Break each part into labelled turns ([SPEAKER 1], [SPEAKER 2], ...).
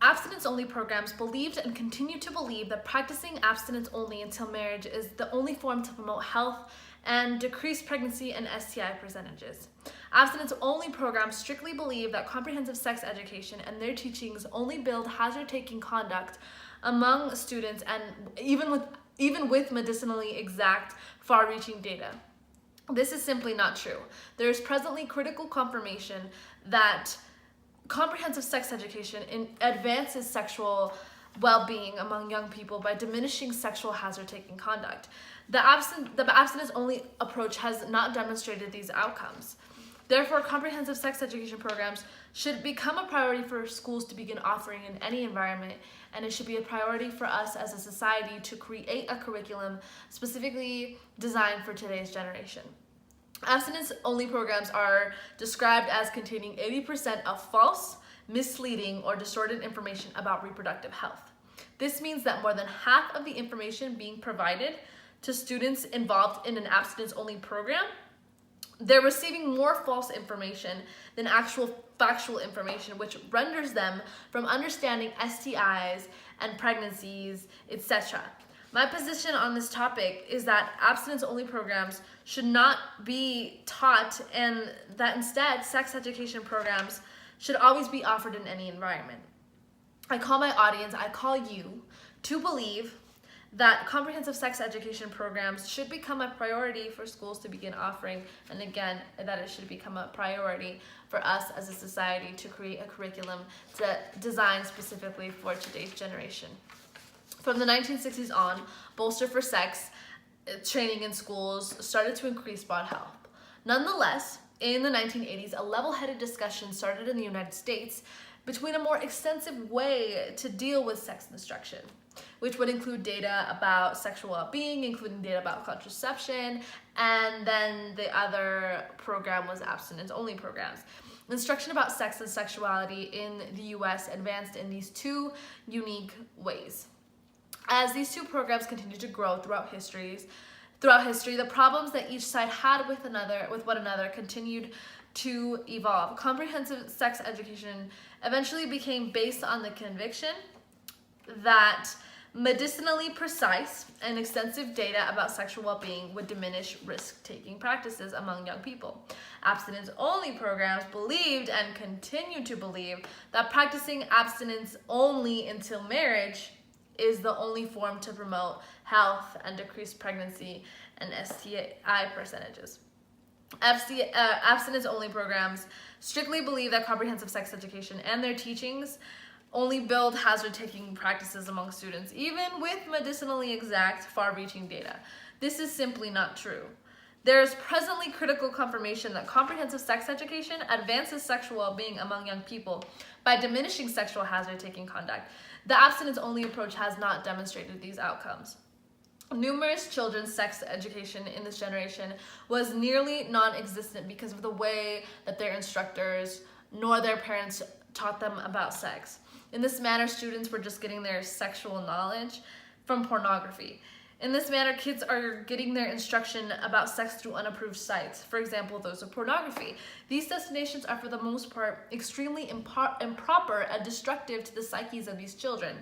[SPEAKER 1] Abstinence-only programs believed and continue to believe that practicing abstinence only until marriage is the only form to promote health and decrease pregnancy and STI percentages. Abstinence-only programs strictly believe that comprehensive sex education and their teachings only build hazard-taking conduct among students, and even with medicinally exact, far-reaching data. This is simply not true. There is presently critical confirmation that comprehensive sex education advances sexual well-being among young people by diminishing sexual hazard-taking conduct. The abstinence-only approach has not demonstrated these outcomes. Therefore, comprehensive sex education programs should become a priority for schools to begin offering in any environment, and it should be a priority for us as a society to create a curriculum specifically designed for today's generation. Abstinence-only programs are described as containing 80% of false, misleading, or distorted information about reproductive health. This means that more than half of the information being provided to students involved in an abstinence-only program, they're receiving more false information than actual factual information, which renders them from understanding STIs and pregnancies, etc. My position on this topic is that abstinence-only programs should not be taught, and that instead sex education programs should always be offered in any environment. I call my audience, I call you, to believe that comprehensive sex education programs should become a priority for schools to begin offering, and again, that it should become a priority for us as a society to create a curriculum designed specifically for today's generation. From the 1960s on, Bolster for Sex training in schools started to increase broad health. Nonetheless, in the 1980s, a level-headed discussion started in the United States between a more extensive way to deal with sex instruction, which would include data about sexual well-being, including data about contraception, and then the other program was abstinence-only programs. Instruction about sex and sexuality in the US advanced in these two unique ways. As these two programs continued to grow throughout history, the problems that each side had with one another continued to evolve. Comprehensive sex education eventually became based on the conviction that medicinally precise and extensive data about sexual well-being would diminish risk-taking practices among young people. Abstinence-only programs believed and continue to believe that practicing abstinence only until marriage is the only form to promote health and decrease pregnancy and STI percentages. Abstinence-only programs strictly believe that comprehensive sex education and their teachings only build hazard-taking practices among students, even with medicinally exact, far-reaching data. This is simply not true. There is presently critical confirmation that comprehensive sex education advances sexual well-being among young people by diminishing sexual hazard-taking conduct. The abstinence-only approach has not demonstrated these outcomes. Numerous children's sex education in this generation was nearly non-existent because of the way that their instructors nor their parents taught them about sex. In this manner, students were just getting their sexual knowledge from pornography. In this manner, kids are getting their instruction about sex through unapproved sites, for example, those of pornography. These destinations are, for the most part, extremely improper and destructive to the psyches of these children.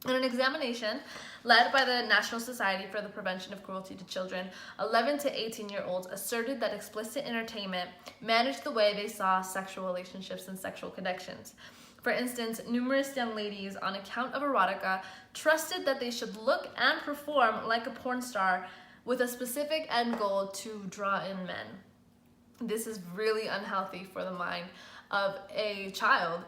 [SPEAKER 1] In an examination led by the National Society for the Prevention of Cruelty to Children, 11 to 18-year-olds asserted that explicit entertainment managed the way they saw sexual relationships and sexual connections. For instance, numerous young ladies, on account of erotica, trusted that they should look and perform like a porn star with a specific end goal to draw in men. This is really unhealthy for the mind of a child.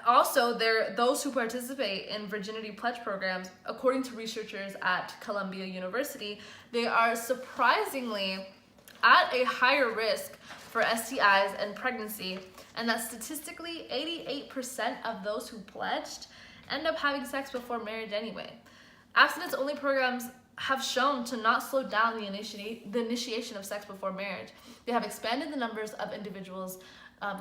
[SPEAKER 1] Also, those who participate in virginity pledge programs, according to researchers at Columbia University, they are surprisingly at a higher risk for STIs and pregnancy, and that statistically 88% of those who pledged end up having sex before marriage anyway. Abstinence-only programs have shown to not slow down the initiation of sex before marriage. They have expanded the numbers of individuals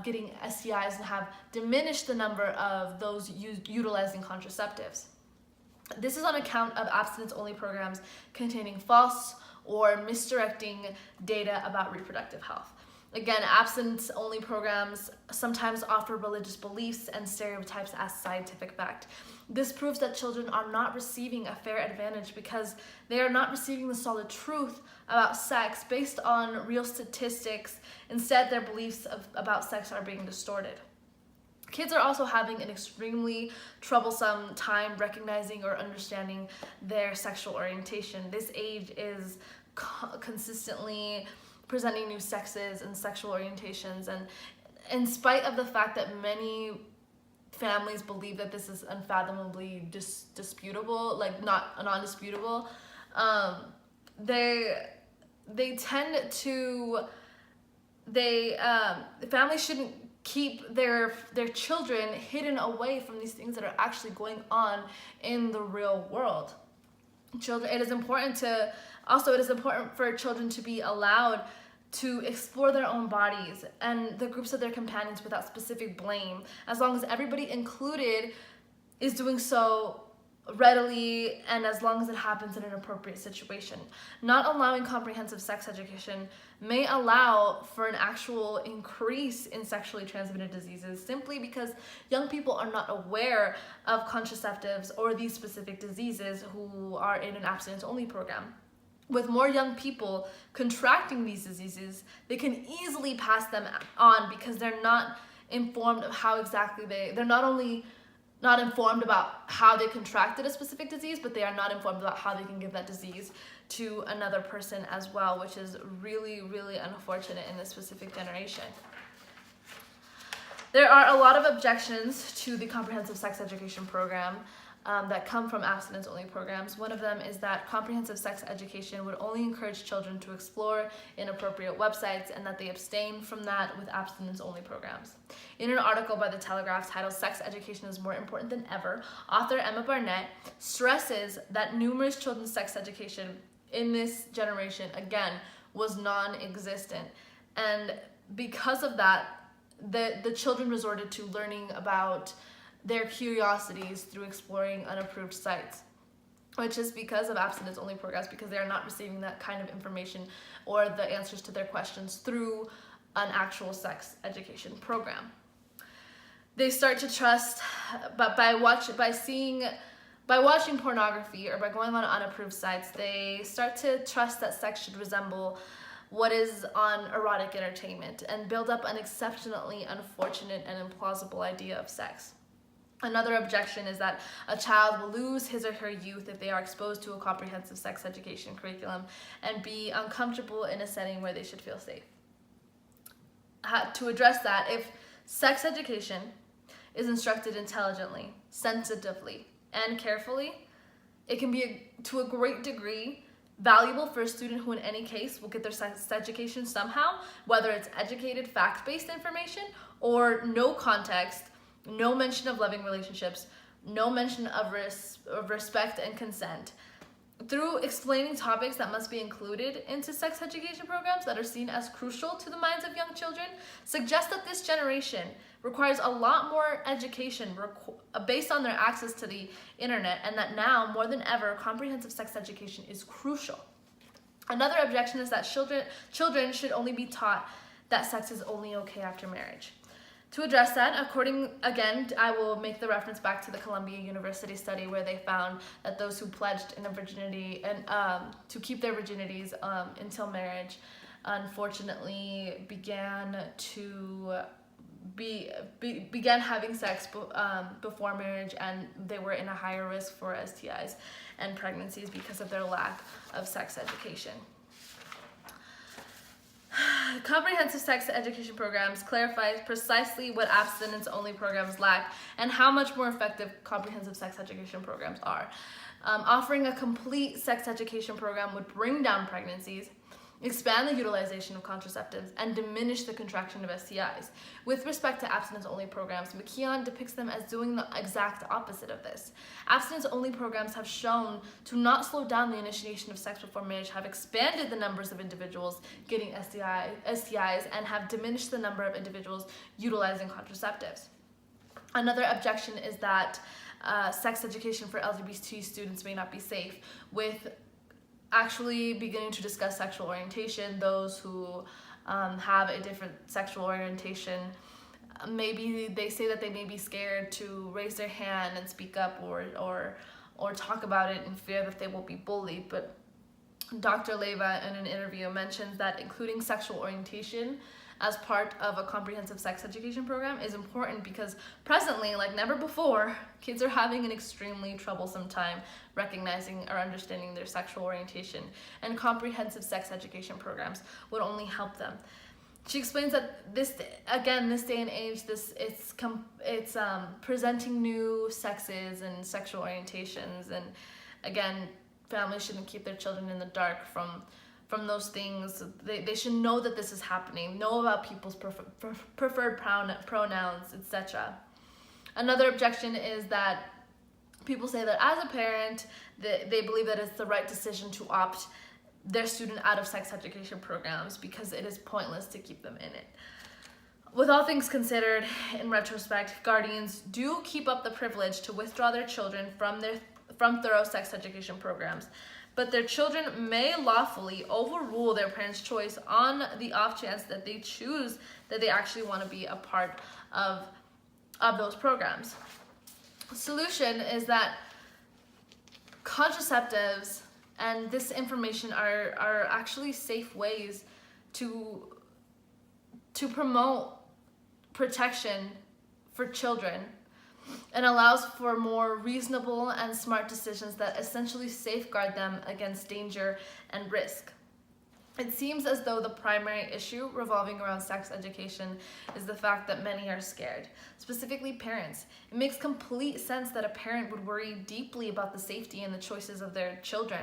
[SPEAKER 1] getting STIs and have diminished the number of those utilizing contraceptives. This is on account of abstinence-only programs containing false or misdirecting data about reproductive health. Again, abstinence-only programs sometimes offer religious beliefs and stereotypes as scientific fact. This proves that children are not receiving a fair advantage because they are not receiving the solid truth about sex based on real statistics. Instead, their beliefs about sex are being distorted. Kids are also having an extremely troublesome time recognizing or understanding their sexual orientation. This age is consistently presenting new sexes and sexual orientations, and in spite of the fact that many families believe that this is unfathomably disputable, like non-disputable, they tend to families shouldn't keep their children hidden away from these things that are actually going on in the real world. It is important for children to be allowed to explore their own bodies and the groups of their companions without specific blame, as long as everybody included is doing so readily and as long as it happens in an appropriate situation. Not allowing comprehensive sex education may allow for an actual increase in sexually transmitted diseases simply because young people are not aware of contraceptives or these specific diseases who are in an abstinence-only program. With more young people contracting these diseases, they can easily pass them on because they're not informed of how exactly they're not only not informed about how they contracted a specific disease, but they are not informed about how they can give that disease to another person as well, which is really, really unfortunate in this specific generation. There are a lot of objections to the comprehensive sex education program that come from abstinence-only programs. One of them is that comprehensive sex education would only encourage children to explore inappropriate websites and that they abstain from that with abstinence-only programs. In an article by The Telegraph titled "Sex Education is More Important Than Ever," author Emma Barnett stresses that numerous children's sex education in this generation, again, was non-existent. And because of that, the children resorted to learning about their curiosities through exploring unapproved sites, which is because of abstinence-only programs, because they are not receiving that kind of information or the answers to their questions through an actual sex education program. They start to trust, but by watching pornography or by going on unapproved sites, they start to trust that sex should resemble what is on erotic entertainment and build up an exceptionally unfortunate and implausible idea of sex. Another objection is that a child will lose his or her youth if they are exposed to a comprehensive sex education curriculum and be uncomfortable in a setting where they should feel safe. To address that, if sex education is instructed intelligently, sensitively, and carefully, it can be, to a great degree, valuable for a student who in any case will get their sex education somehow, whether it's educated, fact-based information or no context, no mention of loving relationships, no mention of respect and consent. Through explaining topics that must be included into sex education programs that are seen as crucial to the minds of young children, suggests that this generation requires a lot more education based on their access to the internet, and that now, more than ever, comprehensive sex education is crucial. Another objection is that children should only be taught that sex is only okay after marriage. To address that, I will make the reference back to the Columbia University study where they found that those who pledged in a virginity and to keep their virginities until marriage, unfortunately began having sex before marriage, and they were in a higher risk for STIs and pregnancies because of their lack of sex education. Comprehensive sex education programs clarify precisely what abstinence-only programs lack and how much more effective comprehensive sex education programs are. Offering a complete sex education program would bring down pregnancies, expand the utilization of contraceptives, and diminish the contraction of STIs. With respect to abstinence-only programs, McKeon depicts them as doing the exact opposite of this. Abstinence-only programs have shown to not slow down the initiation of sex before marriage, have expanded the numbers of individuals getting STIs, and have diminished the number of individuals utilizing contraceptives. Another objection is that sex education for LGBT students may not be safe. With actually beginning to discuss sexual orientation, those who have a different sexual orientation. Maybe they say that they may be scared to raise their hand and speak up or talk about it in fear that they will be bullied. But Dr. Leva, in an interview, mentions that including sexual orientation as part of a comprehensive sex education program is important because presently, like never before, kids are having an extremely troublesome time recognizing or understanding their sexual orientation, and comprehensive sex education programs would only help them. She explains that this day and age, it's presenting new sexes and sexual orientations, and again, families shouldn't keep their children in the dark from those things. They should know that this is happening, know about people's preferred pronouns, etc. Another objection is that people say that as a parent, they believe that it's the right decision to opt their student out of sex education programs because it is pointless to keep them in it. With all things considered, in retrospect, guardians do keep up the privilege to withdraw their children from thorough sex education programs, but their children may lawfully overrule their parents' choice on the off chance that they choose that they actually want to be a part of those programs. The solution is that contraceptives and this information are actually safe ways to promote protection for children, and allows for more reasonable and smart decisions that essentially safeguard them against danger and risk. It seems as though the primary issue revolving around sex education is the fact that many are scared, specifically parents. It makes complete sense that a parent would worry deeply about the safety and the choices of their children.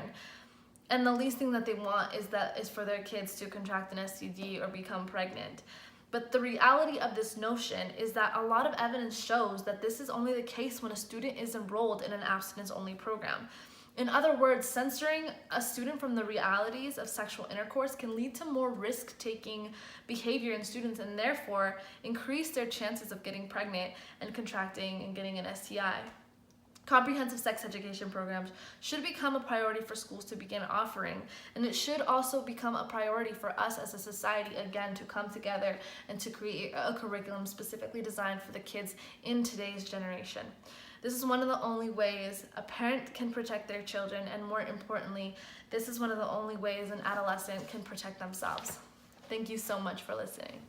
[SPEAKER 1] And the least thing that they want is for their kids to contract an STD or become pregnant. But the reality of this notion is that a lot of evidence shows that this is only the case when a student is enrolled in an abstinence-only program. In other words, censoring a student from the realities of sexual intercourse can lead to more risk-taking behavior in students and therefore increase their chances of getting pregnant and contracting and getting an STI. Comprehensive sex education programs should become a priority for schools to begin offering, and it should also become a priority for us as a society, again, to come together and to create a curriculum specifically designed for the kids in today's generation. This is one of the only ways a parent can protect their children, and more importantly, this is one of the only ways an adolescent can protect themselves. Thank you so much for listening.